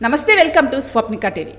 నమస్తే, welcome to Swapnika TV.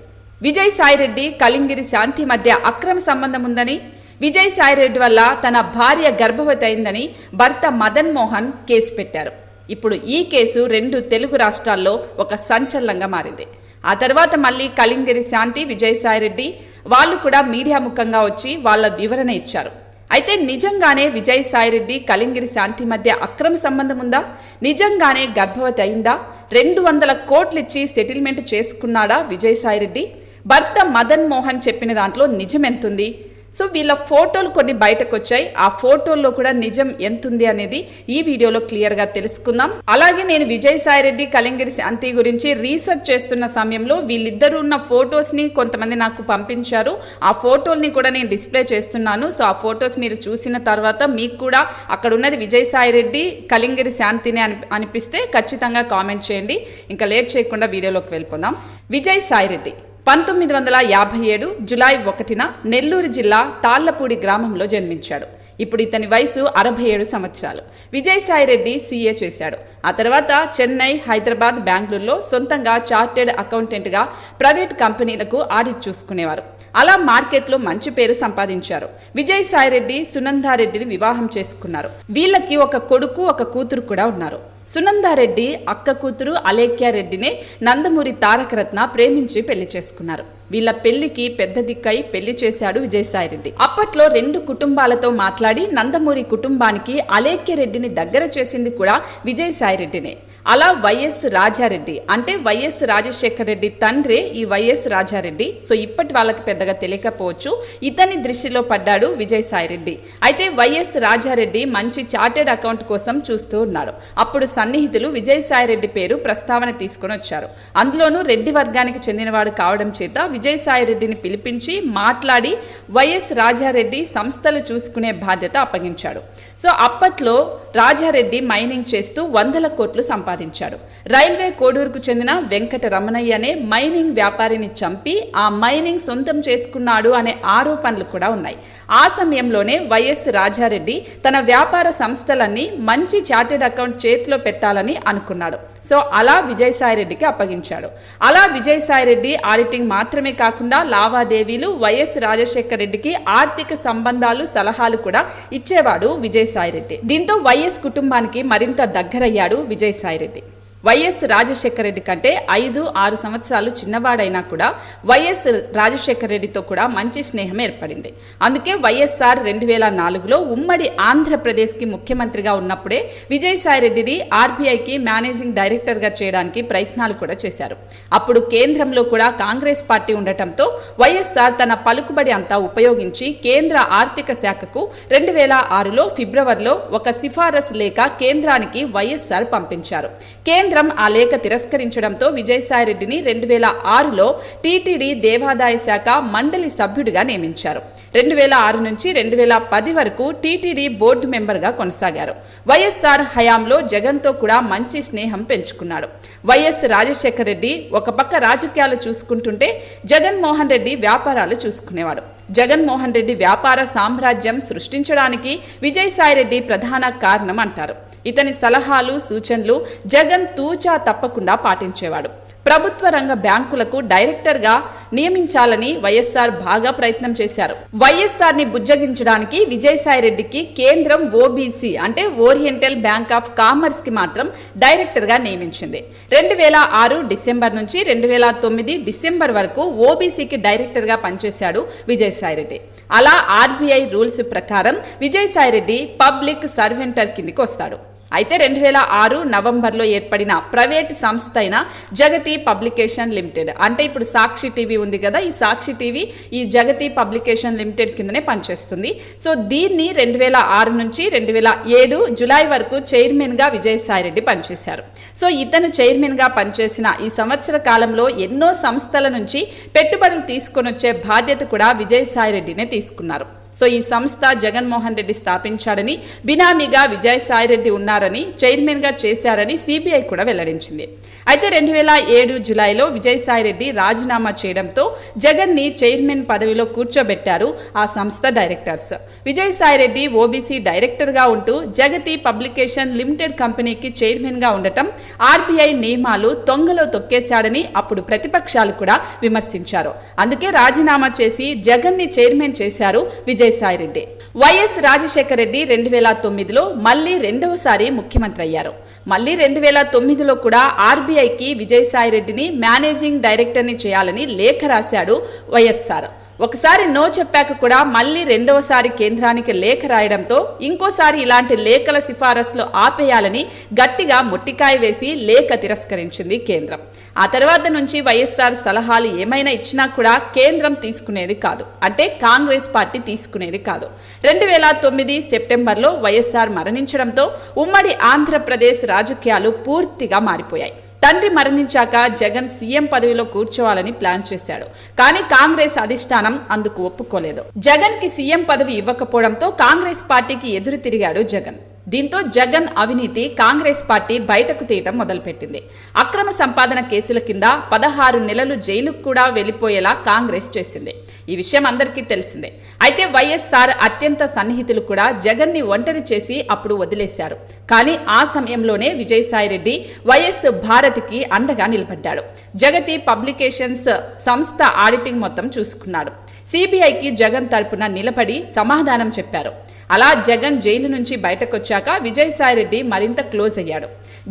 Vijayasai Reddy Kalingiri Shanti మధ్య అక్రమ సంబంధం ఉందని, విజయసాయిరెడ్డి వల్ల తన భార్య గర్భవతి అయిందని భర్త మదన్ మోహన్ కేసు పెట్టారు. ఇప్పుడు ఈ కేసు 2 తెలుగు రాష్ట్రాల్లో ఒక సంచలనంగా మారింది. ఆ తర్వాత మళ్ళీ కలింగిరి శాంతి, విజయసాయిరెడ్డి వాళ్ళు కూడా మీడియా ముఖంగా వచ్చి వాళ్ళ వివరణ ఇచ్చారు. అయితే నిజంగానే విజయసాయిరెడ్డి కలింగిరి శాంతి మధ్య అక్రమ సంబంధం ఉందా? నిజంగానే గర్భవతి అయిందా? 200 కోట్లు ఇచ్చి సెటిల్మెంట్ చేసుకున్నాడా విజయసాయిరెడ్డి? భర్త మదన్ మోహన్ చెప్పిన దాంట్లో నిజం ఎంతుంది? సో వీళ్ళ ఫోటోలు కొన్ని బయటకు వచ్చాయి. ఆ ఫోటోల్లో కూడా నిజం ఎంతుంది అనేది ఈ వీడియోలో క్లియర్గా తెలుసుకుందాం. అలాగే నేను విజయసాయిరెడ్డి కలింగిరి శాంతి గురించి రీసెర్చ్ చేస్తున్న సమయంలో వీళ్ళిద్దరు ఉన్న ఫొటోస్ని కొంతమంది నాకు పంపించారు. ఆ ఫోటోల్ని కూడా నేను డిస్ప్లే చేస్తున్నాను. సో ఆ ఫొటోస్ మీరు చూసిన తర్వాత మీకు కూడా అక్కడ ఉన్నది విజయసాయిరెడ్డి కలింగిరి శాంతిని అనిపిస్తే ఖచ్చితంగా కామెంట్ చేయండి. ఇంకా లేట్ చేయకుండా వీడియోలోకి వెళ్ళిపోదాం. విజయసాయిరెడ్డి 1957 జులై 1న నెల్లూరు జిల్లా తాళ్లపూడి గ్రామంలో జన్మించాడు. ఇప్పుడు ఇతని వయసు 67 సంవత్సరాలు. విజయసాయిరెడ్డి సీఏ చేశాడు. ఆ తర్వాత చెన్నై, హైదరాబాద్, బెంగళూరులో సొంతంగా చార్టెడ్ అకౌంటెంట్గా ప్రైవేట్ కంపెనీలకు ఆడిట్ చూసుకునేవారు. అలా మార్కెట్లో మంచి పేరు సంపాదించారు. విజయసాయిరెడ్డి సునందారెడ్డిని వివాహం చేసుకున్నారు. వీళ్ళకి ఒక కొడుకు, ఒక కూతురు కూడా ఉన్నారు. సునందారెడ్డి అక్క కూతురు అలేఖ్యారెడ్డినే నందమూరి తారకరత్న ప్రేమించి పెళ్లి చేసుకున్నారు. వీళ్ళ పెళ్లికి పెద్ద దిక్కై పెళ్లి చేశాడు విజయసాయిరెడ్డి. అప్పట్లో 2 కుటుంబాలతో మాట్లాడి నందమూరి కుటుంబానికి అలేఖ్యరెడ్డిని దగ్గర చేసింది కూడా విజయసాయిరెడ్డినే. అలా వైఎస్ రాజారెడ్డి అంటే వైఎస్ రాజశేఖర రెడ్డి తండ్రే ఈ వైఎస్ రాజారెడ్డి. సో ఇప్పటి వాళ్ళకి పెద్దగా తెలియకపోవచ్చు, ఇతని దృష్టిలో పడ్డాడు విజయసాయిరెడ్డి. అయితే వైఎస్ రాజారెడ్డి మంచి చార్టెడ్ అకౌంట్ కోసం చూస్తూ ఉన్నారు. అప్పుడు సన్నిహితులు విజయసాయిరెడ్డి పేరు ప్రస్తావన తీసుకుని వచ్చారు. అందులోనూ రెడ్డి వర్గానికి చెందినవాడు కావడం చేత విజయసాయిరెడ్డిని పిలిపించి మాట్లాడి వైఎస్ రాజారెడ్డి సంస్థలు చూసుకునే బాధ్యత అప్పగించాడు. సో అప్పట్లో రాజారెడ్డి మైనింగ్ చేస్తూ 100 కోట్లు సంపాదించాడు. రైల్వే కోడూరుకు చెందిన వెంకట రమణయ్య అనే మైనింగ్ వ్యాపారిని చంపి ఆ మైనింగ్ సొంతం చేసుకున్నాడు అనే ఆరోపణలు కూడా ఉన్నాయి. ఆ సమయంలోనే వైఎస్ రాజారెడ్డి తన వ్యాపార సంస్థలన్నీ మంచి చార్టెడ్ అకౌంట్ చేతిలో పెట్టాలని అనుకున్నాడు. సో అలా విజయసాయిరెడ్డికి అప్పగించాడు. అలా విజయసాయిరెడ్డి ఆడిటింగ్ మాత్రమే కాకుండా లావాదేవీలు, వైఎస్ రాజశేఖర రెడ్డికి ఆర్థిక సంబంధాలు, సలహాలు కూడా ఇచ్చేవాడు విజయసాయిరెడ్డి. దీంతో వైఎస్ కుటుంబానికి మరింత దగ్గరయ్యాడు విజయసాయిరెడ్డి. వైఎస్ రాజశేఖర రెడ్డి కంటే 5-6 సంవత్సరాలు చిన్నవాడైనా కూడా వైఎస్ రాజశేఖర రెడ్డితో కూడా మంచి స్నేహం ఏర్పడింది. అందుకే వైఎస్ఆర్ 2004లో ఉమ్మడి ఆంధ్రప్రదేశ్కి ముఖ్యమంత్రిగా ఉన్నప్పుడే విజయసాయిరెడ్డిని ఆర్బీఐకి మేనేజింగ్ డైరెక్టర్గా చేయడానికి ప్రయత్నాలు కూడా చేశారు. అప్పుడు కేంద్రంలో కూడా కాంగ్రెస్ పార్టీ ఉండటంతో వైఎస్ఆర్ తన పలుకుబడి అంతా ఉపయోగించి కేంద్ర ఆర్థిక శాఖకు 2006లో ఫిబ్రవరిలో ఒక సిఫారసు లేఖ కేంద్రానికి వైఎస్ఆర్ పంపించారు. కేంద్రం ఆ లేఖ తిరస్కరించడంతో విజయసాయిరెడ్డిని 2006లో టీటీడీ దేవాదాయ శాఖ మండలి సభ్యుడిగా నియమించారు. 2006 నుంచి 2010 వరకు టీటీడీ బోర్డు మెంబర్గా కొనసాగారు. వైఎస్ఆర్ హయాంలో జగన్తో కూడా మంచి స్నేహం పెంచుకున్నాడు. వైఎస్ రాజశేఖర రెడ్డి ఒక పక్క రాజకీయాలు చూసుకుంటుంటే జగన్మోహన్ రెడ్డి వ్యాపారాలు చూసుకునేవాడు. జగన్మోహన్ రెడ్డి వ్యాపార సామ్రాజ్యం సృష్టించడానికి విజయసాయిరెడ్డి ప్రధాన కారణం అంటారు. ఇతని సలహాలు, సూచనలు జగన్ తూచా తప్పకుండా పాటించేవాడు. ప్రభుత్వ రంగ బ్యాంకులకు డైరెక్టర్గా నియమించాలని వైఎస్ఆర్ బాగా ప్రయత్నం చేశారు. వైఎస్ఆర్ ని బుజ్జగించడానికి విజయసాయిరెడ్డికి కేంద్రం ఓబీసీ అంటే ఓరియంటల్ బ్యాంక్ ఆఫ్ కామర్స్ కి మాత్రం డైరెక్టర్గా నియమించింది. 2006 డిసెంబర్ నుంచి 2009 డిసెంబర్ వరకు ఓబీసీకి డైరెక్టర్గా పనిచేశాడు విజయసాయిరెడ్డి. అలా ఆర్బీఐ రూల్స్ ప్రకారం విజయసాయిరెడ్డి పబ్లిక్ సర్వెంటర్ కిందికి వస్తాడు. అయితే 2006 నవంబర్లో ఏర్పడిన ప్రైవేట్ సంస్థ అయిన జగతి పబ్లికేషన్ లిమిటెడ్ అంటే ఇప్పుడు సాక్షి టీవీ ఉంది కదా, ఈ సాక్షి టీవీ ఈ జగతి పబ్లికేషన్ లిమిటెడ్ కిందనే పనిచేస్తుంది. సో దీన్ని 2006 నుంచి 2007 జులై వరకు చైర్మన్గా విజయసాయిరెడ్డి పనిచేశారు. సో ఇతను చైర్మన్గా పనిచేసిన ఈ సంవత్సర కాలంలో ఎన్నో సంస్థల నుంచి పెట్టుబడులు తీసుకొని వచ్చే బాధ్యత కూడా విజయసాయిరెడ్డినే తీసుకున్నారు. సో ఈ సంస్థ జగన్మోహన్ రెడ్డి స్థాపించాడని, బినామీగా విజయసాయిరెడ్డి ఉన్నారని, చైర్మన్గా చేశారని సిబిఐ కూడా వెల్లడించింది. అయితే 2007 జులైలో విజయసాయిరెడ్డి రాజీనామా చేయడంతో జగన్ని చైర్మన్ పదవిలో కూర్చోబెట్టారు ఆ సంస్థ డైరెక్టర్స్. విజయసాయిరెడ్డి ఓబీసీ డైరెక్టర్గా ఉంటూ జగతి పబ్లికేషన్ లిమిటెడ్ కంపెనీకి చైర్మన్గా ఉండటం ఆర్బీఐ నియమాలు తొంగలో తొక్కేశాడని అప్పుడు ప్రతిపక్షాలు కూడా విమర్శించారు. అందుకే రాజీనామా చేసి జగన్ని చైర్మన్ చేశారు విజయసాయిరెడ్డి. వైఎస్ రాజశేఖర రెడ్డి 2009లో మళ్లీ రెండవసారి ముఖ్యమంత్రి అయ్యారు. మళ్లీ 2009లో కూడా ఆర్బీఐకి విజయసాయిరెడ్డిని మేనేజింగ్ డైరెక్టర్ని చేయాలని లేఖ రాశాడు వైఎస్ఆర్. ఒకసారి నో చెప్పాక కూడా మళ్లీ రెండవసారి కేంద్రానికి లేఖ రాయడంతో ఇంకోసారి ఇలాంటి లేఖల సిఫారసులు ఆపేయాలని గట్టిగా మొట్టికాయ వేసి లేఖ తిరస్కరించింది కేంద్రం. ఆ తర్వాత నుంచి వైఎస్ఆర్ సలహాలు ఏమైనా ఇచ్చినా కూడా కేంద్రం తీసుకునేది కాదు, అంటే కాంగ్రెస్ పార్టీ తీసుకునేది కాదు. 2009 సెప్టెంబర్లో వైఎస్ఆర్ మరణించడంతో ఉమ్మడి ఆంధ్రప్రదేశ్ రాజకీయాలు పూర్తిగా మారిపోయాయి. తండ్రి మరణించాక జగన్ సీఎం పదవిలో కూర్చోవాలని ప్లాన్ చేశాడు. కానీ కాంగ్రెస్ అధిష్టానం అందుకు ఒప్పుకోలేదు. జగన్ కి సీఎం పదవి ఇవ్వకపోవడంతో కాంగ్రెస్ పార్టీకి ఎదురు తిరిగాడు జగన్. దీంతో జగన్ అవినీతి కాంగ్రెస్ పార్టీ బయటకు తీయటం మొదలుపెట్టింది. అక్రమ సంపాదన కేసుల కింద 16 నెలలు జైలుకు కూడా వెళ్లిపోయేలా కాంగ్రెస్ చేసింది. ఈ విషయం అందరికీ తెలిసిందే. అయితే వైఎస్ఆర్ అత్యంత సన్నిహితులు కూడా జగన్ని ఒంటరి చేసి అప్పుడు వదిలేశారు. కానీ ఆ సమయంలోనే విజయసాయిరెడ్డి వైఎస్ భారతికి అండగా నిలబడ్డాడు. జగతి పబ్లికేషన్స్ సంస్థ ఆడిటింగ్ మొత్తం చూసుకున్నాడు. సిబిఐకి జగన్ తరపున నిలబడి సమాధానం చెప్పారు. అలా జగన్ జైలు నుంచి బయటకొచ్చాక విజయసాయిరెడ్డి మరింత క్లోజ్ అయ్యాడు.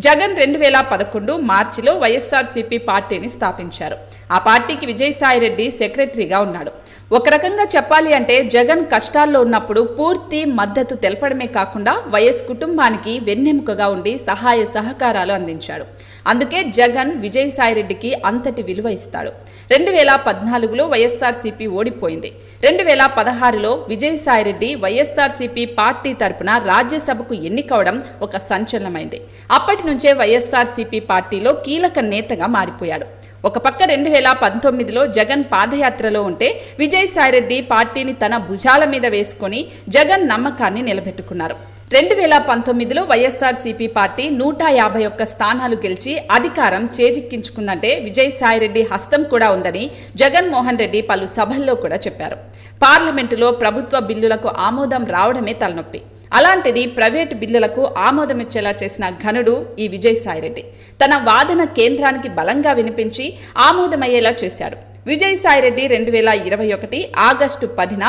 జగన్ 2011 మార్చిలో వైఎస్ఆర్సీపీ పార్టీని స్థాపించారు. ఆ పార్టీకి విజయసాయిరెడ్డి సెక్రటరీగా ఉన్నాడు. ఒక రకంగా చెప్పాలి అంటే జగన్ కష్టాల్లో ఉన్నప్పుడు పూర్తి మద్దతు తెలపడమే కాకుండా వైఎస్ కుటుంబానికి వెన్నెముకగా ఉండి సహాయ సహకారాలు అందించాడు. అందుకే జగన్ విజయసాయిరెడ్డికి అంతటి విలువ ఇస్తాడు. 2014లో వైఎస్ఆర్సీపీ ఓడిపోయింది. 2016లో విజయసాయిరెడ్డి వైఎస్ఆర్సీపీ పార్టీ తరపున రాజ్యసభకు ఎన్నికవడం ఒక సంచలనమైంది. అప్పటి నుంచే వైఎస్ఆర్సీపీ పార్టీలో కీలక నేతగా మారిపోయాడు. ఒక పక్క 2019లో జగన్ పాదయాత్రలో ఉంటే విజయసాయిరెడ్డి పార్టీని తన భుజాల మీద వేసుకొని జగన్ నమ్మకాన్ని నిలబెట్టుకున్నారు. 2019లో వైఎస్ఆర్సీపీ పార్టీ 151 స్థానాలు గెలిచి అధికారం చేజిక్కించుకుందంటే విజయసాయిరెడ్డి హస్తం కూడా ఉందని జగన్మోహన్ రెడ్డి పలు సభల్లో కూడా చెప్పారు. పార్లమెంటులో ప్రభుత్వ బిల్లులకు ఆమోదం రావడమే తలనొప్పి. అలాంటిది ప్రైవేటు బిల్లులకు ఆమోదమిచ్చేలా చేసిన ఘనుడు ఈ విజయసాయిరెడ్డి. తన వాదన కేంద్రానికి బలంగా వినిపించి ఆమోదమయ్యేలా చేశాడు. విజయసాయిరెడ్డి 2021 ఆగస్టు 10న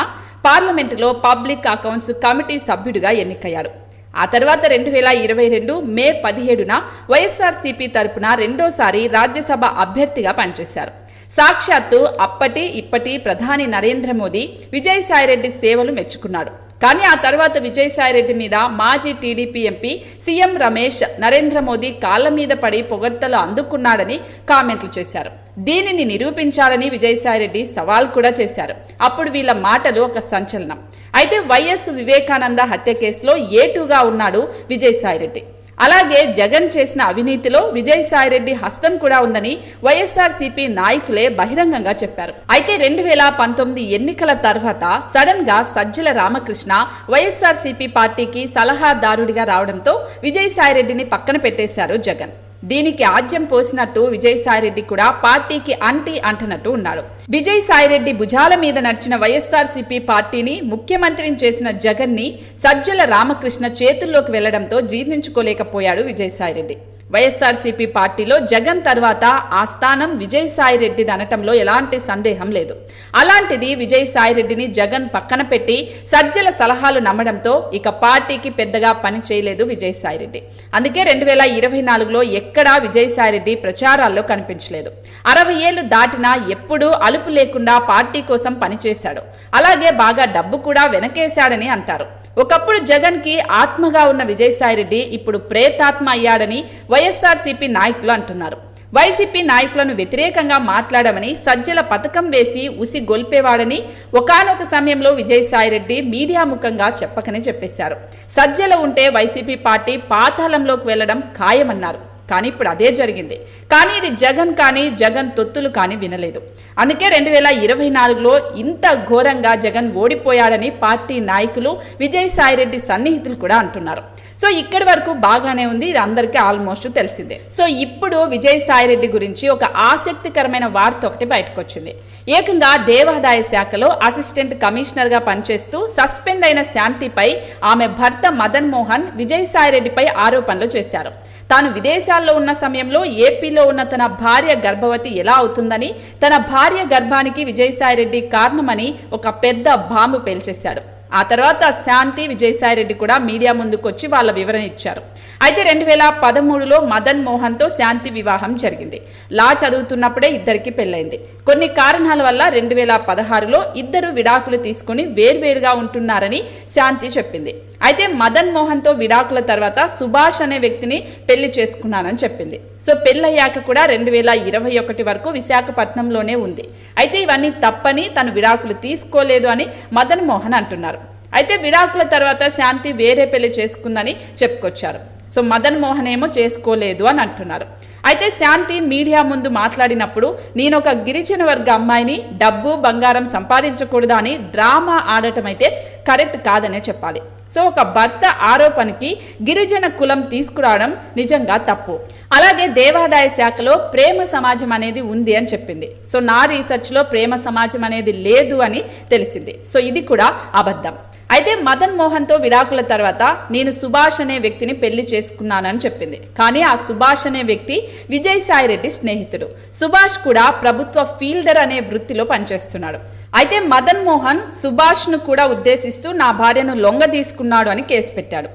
పార్లమెంటులో పబ్లిక్ అకౌంట్స్ కమిటీ సభ్యుడిగా ఎన్నికయ్యారు. ఆ తర్వాత 2022 మే 17న వైఎస్ఆర్సీపీ తరపున రెండోసారి రాజ్యసభ అభ్యర్థిగా పనిచేశారు. సాక్షాత్తు అప్పటి ఇప్పటి ప్రధాని నరేంద్ర మోదీ విజయసాయిరెడ్డి సేవలు మెచ్చుకున్నాడు. కానీ ఆ తర్వాత విజయసాయిరెడ్డి మీద మాజీ TDP MP CM Ramesh Narendra Modi కాళ్ల మీద పడి పొగడ్తలు అందుకున్నాడని కామెంట్లు చేశారు. దీనిని నిరూపించాలని విజయసాయిరెడ్డి సవాల్ కూడా చేశారు. అప్పుడు వీళ్ళ మాటలు ఒక సంచలనం. అయితే వైఎస్ వివేకానంద హత్య కేసులో ఏటుగా ఉన్నాడు విజయసాయిరెడ్డి. అలాగే జగన్ చేసిన అవినీతిలో విజయసాయిరెడ్డి హస్తం కూడా ఉందని వైఎస్ఆర్సీపీ నాయకులే బహిరంగంగా చెప్పారు. అయితే 2019 ఎన్నికల తర్వాత సడన్ గా సజ్జల రామకృష్ణ వైఎస్ఆర్సీపీ పార్టీకి సలహాదారుడిగా రావడంతో విజయసాయిరెడ్డిని పక్కన పెట్టేశారు జగన్. దీనికి ఆజ్యం పోసినట్టు విజయసాయిరెడ్డి కూడా పార్టీకి అంటనట్టు ఉన్నాడు. విజయసాయిరెడ్డి భుజాల మీద నడిచిన వైఎస్ఆర్సీపీ పార్టీని ముఖ్యమంత్రిని చేసిన జగన్ని సజ్జల రామకృష్ణ చేతుల్లోకి వెళ్లడంతో జీర్ణించుకోలేకపోయాడు విజయసాయిరెడ్డి. వైఎస్ఆర్సీపీ పార్టీలో జగన్ తర్వాత ఆ స్థానం విజయసాయిరెడ్డిది అనటంలో ఎలాంటి సందేహం లేదు. అలాంటిది విజయసాయిరెడ్డిని జగన్ పక్కన పెట్టి సజ్జల సలహాలు నమ్మడంతో ఇక పార్టీకి పెద్దగా పని చేయలేదు విజయసాయిరెడ్డి. అందుకే 2024లో ఎక్కడా విజయసాయిరెడ్డి ప్రచారాల్లో కనిపించలేదు. 60 ఏళ్లు దాటినా ఎప్పుడూ అలుపు లేకుండా పార్టీ కోసం పనిచేశాడు. అలాగే బాగా డబ్బు కూడా వెనకేశాడని అంటారు. ఒకప్పుడు జగన్ కి ఆత్మగా ఉన్న విజయసాయిరెడ్డి ఇప్పుడు ప్రేతాత్మ అయ్యాడని వైఎస్ఆర్సీపీ నాయకులు అంటున్నారు. వైసీపీ నాయకులను వ్యతిరేకంగా మాట్లాడమని సజ్జల పథకం వేసి ఉసి గొల్పేవాడని ఒకానొక సమయంలో విజయసాయిరెడ్డి మీడియా ముఖంగా చెప్పకనే చెప్పేశారు. సజ్జల ఉంటే వైసీపీ పార్టీ పాతాళంలోకి వెళ్లడం ఖాయమన్నారు. కానీ ఇప్పుడు అదే జరిగింది. కానీ ఇది జగన్ కానీ జగన్ తొత్తులు కానీ వినలేదు. అందుకే 2024లో ఇంత ఘోరంగా జగన్ ఓడిపోయాడని పార్టీ నాయకులు, విజయసాయిరెడ్డి సన్నిహితులు కూడా అంటున్నారు. సో ఇక్కడి వరకు బాగానే ఉంది, ఇది అందరికీ ఆల్మోస్ట్ తెలిసిందే. సో ఇప్పుడు విజయసాయిరెడ్డి గురించి ఒక ఆసక్తికరమైన వార్త ఒకటి బయటకు వచ్చింది. ఏకంగా దేవాదాయ శాఖలో అసిస్టెంట్ కమిషనర్గా పనిచేస్తూ సస్పెండ్ అయిన శాంతిపై ఆమె భర్త మదన్ మోహన్ విజయసాయిరెడ్డిపై ఆరోపణలు చేశారు. తాను విదేశాల్లో ఉన్న సమయంలో ఏపీలో ఉన్న తన భార్య గర్భవతి ఎలా అవుతుందని, తన భార్య గర్భానికి విజయసాయిరెడ్డి కారణమని ఒక పెద్ద బాంబు పేల్చేశాడు. ఆ తర్వాత శాంతి, విజయసాయిరెడ్డి కూడా మీడియా ముందుకు వచ్చి వాళ్ళ వివరణ ఇచ్చారు. అయితే 2013లో మదన్ మోహన్తో శాంతి వివాహం జరిగింది. లా చదువుతున్నప్పుడే ఇద్దరికి పెళ్ళైంది. కొన్ని కారణాల వల్ల 2016లో ఇద్దరు విడాకులు తీసుకుని వేర్వేరుగా ఉంటున్నారని శాంతి చెప్పింది. అయితే మదన్ మోహన్తో విడాకుల తర్వాత సుభాష్ అనే వ్యక్తిని పెళ్లి చేసుకున్నానని చెప్పింది. సో పెళ్ళయ్యాక కూడా 2021 వరకు విశాఖపట్నంలోనే ఉంది. అయితే ఇవన్నీ తప్పని, తను విడాకులు తీసుకోలేదు అని మదన్ మోహన్ అంటున్నారు. అయితే విడాకుల తర్వాత శాంతి వేరే పెళ్లి చేసుకుందని చెప్పుకొచ్చారు. సో మదన్ మోహన్ ఏమో చేసుకోలేదు అని అంటున్నారు. అయితే శాంతి మీడియా ముందు మాట్లాడినప్పుడు నేను ఒక గిరిజన వర్గ అమ్మాయిని డబ్బు బంగారం సంపాదించకూడదా అని డ్రామా ఆడటం అయితే కరెక్ట్ కాదనే చెప్పాలి. సో ఒక భర్త ఆరోపణకి గిరిజన కులం తీసుకురావడం నిజంగా తప్పు. అలాగే దేవాదాయ శాఖలో ప్రేమ సమాజం అనేది ఉంది అని చెప్పింది. సో నా రీసెర్చ్లో ప్రేమ సమాజం అనేది లేదు అని తెలిసింది. సో ఇది కూడా అబద్ధం. అయితే మదన్ మోహన్తో విడాకుల తర్వాత నేను సుభాష్ అనే వ్యక్తిని పెళ్లి చేసుకున్నానని చెప్పింది. కానీ ఆ సుభాష్ అనే వ్యక్తి విజయసాయిరెడ్డి స్నేహితుడు. సుభాష్ కూడా ప్రభుత్వ ఫీల్డర్ అనే వృత్తిలో పనిచేస్తున్నాడు. అయితే మదన్ మోహన్ సుభాష్ను కూడా ఉద్దేశిస్తూ నా భార్యను లొంగ తీసుకున్నాడు అని కేసు పెట్టాడు.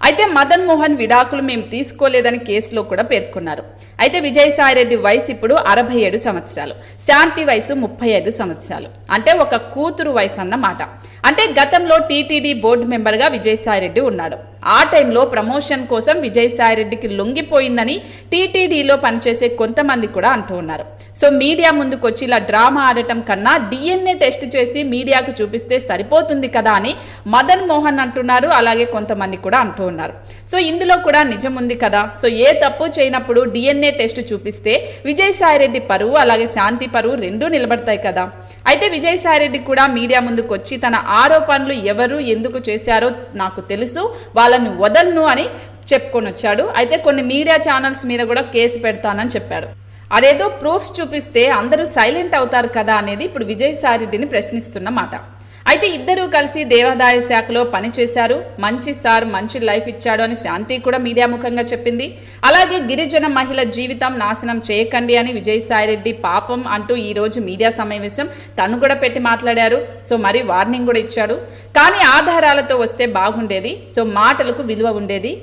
అయితే మదన్ మోహన్ విడాకులు మేము తీసుకోలేదని కేసులో కూడా పేర్కొన్నారు. అయితే విజయసాయిరెడ్డి వయసు ఇప్పుడు 67 సంవత్సరాలు, శాంతి వయసు 35 సంవత్సరాలు, అంటే ఒక కూతురు వయసు అన్నమాట. అంటే గతంలో టీటీడీ బోర్డు మెంబర్గా విజయసాయిరెడ్డి ఉన్నాడు. ఆ టైంలో ప్రమోషన్ కోసం విజయసాయిరెడ్డికి లొంగిపోయిందని టీటీడీలో పనిచేసే కొంతమంది కూడా అంటూ ఉన్నారు. సో మీడియా ముందుకు వచ్చి ఇలా డ్రామా ఆడటం కన్నా DNA టెస్ట్ చేసి మీడియాకు చూపిస్తే సరిపోతుంది కదా అని మదన్ మోహన్ అంటున్నారు. అలాగే కొంతమంది కూడా అంటూ ఉన్నారు. సో ఇందులో కూడా నిజం ఉంది కదా. సో ఏ తప్పు చేయనప్పుడు DNA టెస్ట్ చూపిస్తే విజయసాయిరెడ్డి పరువు అలాగే శాంతి పరువు రెండూ నిలబడతాయి కదా. అయితే విజయసాయిరెడ్డి కూడా మీడియా ముందుకు వచ్చి తన ఆరోపణలు ఎవరు ఎందుకు చేశారో నాకు తెలుసు, వాళ్ళను వదలను అని చెప్పుకొని వచ్చాడు. అయితే కొన్ని మీడియా ఛానల్స్ మీద కూడా కేసు పెడతానని చెప్పాడు. అదేదో ప్రూఫ్ చూపిస్తే అందరూ సైలెంట్ అవుతారు కదా అనేది ఇప్పుడు విజయసాయిరెడ్డిని ప్రశ్నిస్తున్నమాట. అయితే ఇద్దరూ కలిసి దేవాదాయ శాఖలో పనిచేశారు. మంచి సార్, మంచి లైఫ్ ఇచ్చాడు అని శాంతి కూడా మీడియా ముఖంగా చెప్పింది. అలాగే గిరిజన మహిళ జీవితం నాశనం చేయకండి అని విజయసాయిరెడ్డి పాపం అంటూ ఈరోజు మీడియా సమావేశం తను కూడా పెట్టి మాట్లాడారు. సో మరి వార్నింగ్ కూడా ఇచ్చాడు. కానీ ఆధారాలతో వస్తే బాగుండేది. సో మాటలకు విలువ ఉండేది.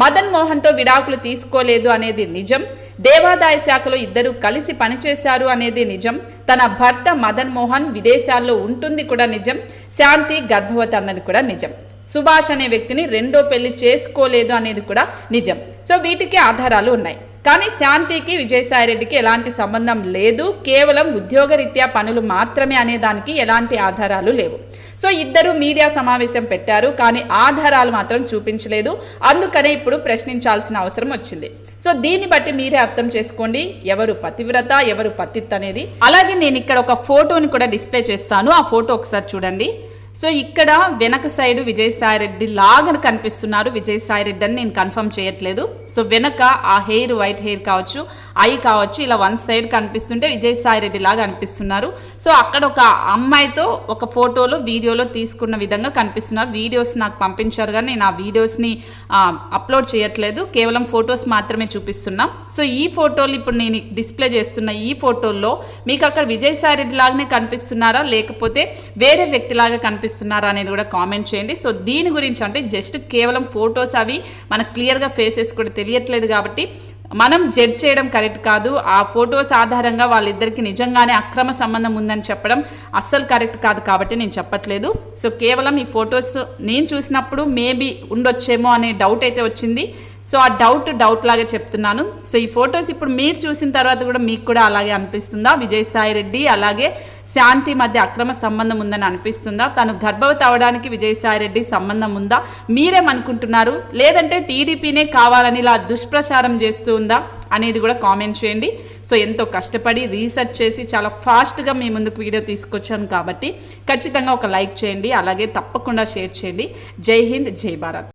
మదన్ మోహన్తో విడాకులు తీసుకోలేదు అనేది నిజం. దేవాదాయ శాఖలో ఇద్దరు కలిసి పనిచేశారు అనేది నిజం. తన భర్త మదన్ మోహన్ విదేశాల్లో ఉంటుంది కూడా నిజం. శాంతి గర్భవతి అన్నది కూడా నిజం. సుభాష్ అనే వ్యక్తిని రెండో పెళ్లి చేసుకోలేదు అనేది కూడా నిజం. సో వీటికి ఆధారాలు ఉన్నాయి. కానీ శాంతికి విజయసాయిరెడ్డికి ఎలాంటి సంబంధం లేదు, కేవలం ఉద్యోగరీత్యా పనులు మాత్రమే అనే దానికి ఎలాంటి ఆధారాలు లేవు. సో ఇద్దరు మీడియా సమావేశం పెట్టారు, కానీ ఆధారాలు మాత్రం చూపించలేదు. అందుకనే ఇప్పుడు ప్రశ్నించాల్సిన అవసరం వచ్చింది. సో దీన్ని బట్టి మీరే అర్థం చేసుకోండి ఎవరు పతివ్రత ఎవరు పతిత్ అనేది. అలాగే నేను ఇక్కడ ఒక ఫోటోని కూడా డిస్ప్లే చేస్తాను, ఆ ఫోటో ఒకసారి చూడండి. సో ఇక్కడ వెనక సైడ్ విజయసాయిరెడ్డి లాగా కనిపిస్తున్నారు. విజయసాయిరెడ్డి అని నేను కన్ఫర్మ్ చేయట్లేదు. సో వెనక ఆ హెయిర్, వైట్ హెయిర్ కావచ్చు, ఐ కావచ్చు, ఇలా వన్ సైడ్ కనిపిస్తుంటే విజయసాయిరెడ్డి లాగా అనిపిస్తున్నారు. సో అక్కడ ఒక అమ్మాయితో ఒక ఫోటోలో వీడియోలో తీసుకున్న విధంగా కనిపిస్తున్నారు. వీడియోస్ నాకు పంపించారు కానీ నేను ఆ వీడియోస్ని అప్లోడ్ చేయట్లేదు, కేవలం ఫొటోస్ మాత్రమే చూపిస్తున్నాం. సో ఈ ఫోటోలు ఇప్పుడు నేను డిస్ప్లే చేస్తున్న ఈ ఫోటోల్లో మీకు అక్కడ విజయసాయిరెడ్డి లాగానే కనిపిస్తున్నారా లేకపోతే వేరే వ్యక్తిలాగా కనిపిస్తున్నారా అనేది కూడా కామెంట్ చేయండి. సో దీని గురించి అంటే జస్ట్ కేవలం ఫొటోస్ అవి మనకు క్లియర్గా ఫేసెస్ కూడా తెలియట్లేదు కాబట్టి మనం జడ్జ్ చేయడం కరెక్ట్ కాదు. ఆ ఫొటోస్ ఆధారంగా వాళ్ళిద్దరికి నిజంగానే అక్రమ సంబంధం ఉందని చెప్పడం అస్సలు కరెక్ట్ కాదు కాబట్టి నేను చెప్పట్లేదు. సో కేవలం ఈ ఫొటోస్ నేను చూసినప్పుడు మేబీ ఉండొచ్చేమో అనే డౌట్ అయితే వచ్చింది. సో ఆ డౌట్ లాగా చెప్తున్నాను. సో ఈ ఫొటోస్ ఇప్పుడు మీరు చూసిన తర్వాత కూడా మీకు కూడా అలాగే అనిపిస్తుందా? విజయసాయిరెడ్డి అలాగే శాంతి మధ్య అక్రమ సంబంధం ఉందని అనిపిస్తుందా? తను గర్భవతి అవడానికి విజయసాయిరెడ్డి సంబంధం ఉందా? మీరేమనుకుంటున్నారు? లేదంటే టీడీపీనే కావాలని ఇలా దుష్ప్రచారం చేస్తూ ఉందా? అనేది కూడా కామెంట్ చేయండి. సో ఎంతో కష్టపడి రీసెర్చ్ చేసి చాలా ఫాస్ట్గా మీ ముందుకు వీడియో తీసుకొచ్చాను కాబట్టి ఖచ్చితంగా ఒక లైక్ చేయండి, అలాగే తప్పకుండా షేర్ చేయండి. జై హింద్, జై భారత్.